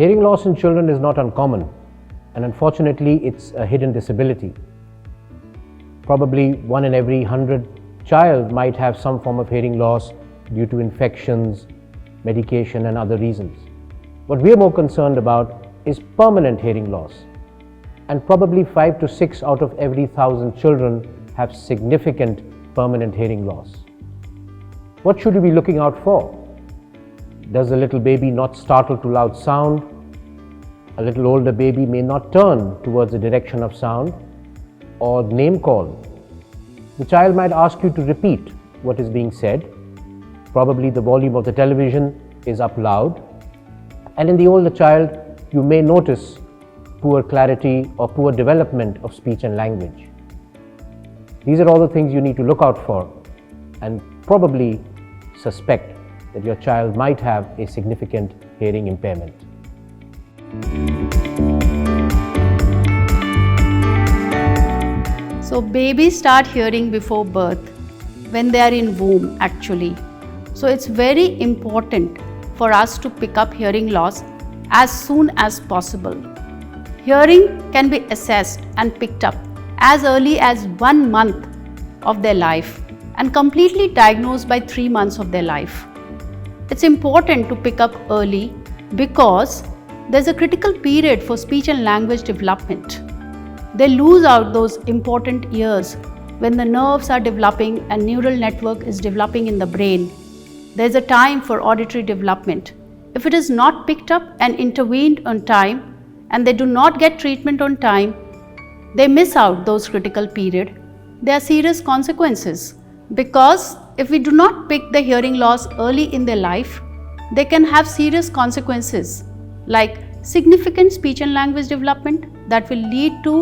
Hearing loss in children is not uncommon, and unfortunately it's a hidden disability. Probably 1 in every 100 child might have some form of hearing loss due to infections, medication and other reasons. What we are more concerned about is permanent hearing loss, and probably 5 to 6 out of every 1,000 children have significant permanent hearing loss. What should we be looking out for? Does a little baby not startle to loud sound? A little older baby may not turn towards the direction of sound or name call. The child might ask you to repeat what is being said. Probably the volume of the television is up loud. And in the older child, you may notice poor clarity or poor development of speech and language. These are all the things you need to look out for and probably suspect that your child might have a significant hearing impairment. So babies start hearing before birth, when they are in womb actually. So it's very important for us to pick up hearing loss as soon as possible. Hearing can be assessed and picked up as early as 1 month of their life and completely diagnosed by 3 months of their life. It's important to pick up early because there's a critical period for speech and language development. They lose out those important years when the nerves are developing and neural network is developing in the brain. There's a time for auditory development. If it is not picked up and intervened on time and they do not get treatment on time, they miss out those critical period. There are serious consequences because if we do not pick the hearing loss early in their life, they can have serious consequences like significant speech and language development that will lead to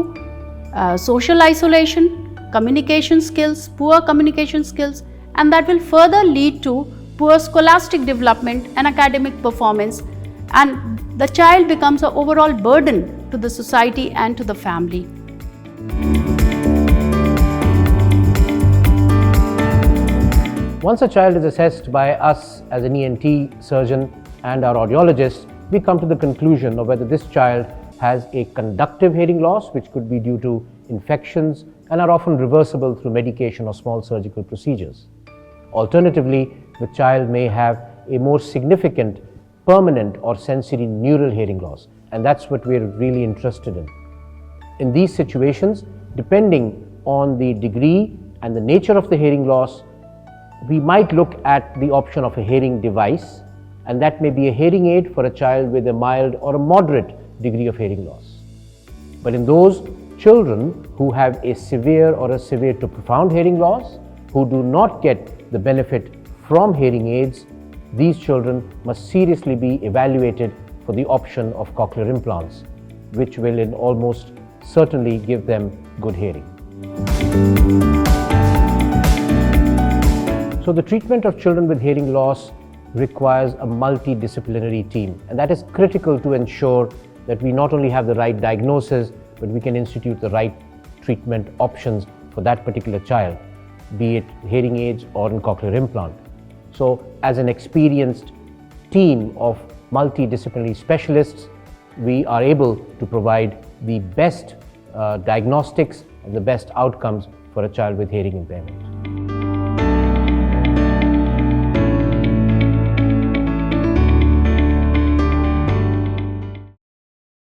social isolation, communication skills, poor communication skills, and that will further lead to poor scholastic development and academic performance, and the child becomes an overall burden to the society and to the family. Once a child is assessed by us as an ENT surgeon and our audiologist, we come to the conclusion of whether this child has a conductive hearing loss, which could be due to infections and are often reversible through medication or small surgical procedures. Alternatively, the child may have a more significant permanent or sensory neural hearing loss, and that's what we're really interested in. In these situations, depending on the degree and the nature of the hearing loss, we might look at the option of a hearing device, and that may be a hearing aid for a child with a mild or a moderate degree of hearing loss. But in those children who have a severe or a severe to profound hearing loss, who do not get the benefit from hearing aids, these children must seriously be evaluated for the option of cochlear implants, which will almost certainly give them good hearing. So the treatment of children with hearing loss requires a multidisciplinary team, and that is critical to ensure that we not only have the right diagnosis, but we can institute the right treatment options for that particular child, be it hearing aids or in cochlear implant. So as an experienced team of multidisciplinary specialists, we are able to provide the best diagnostics and the best outcomes for a child with hearing impairment.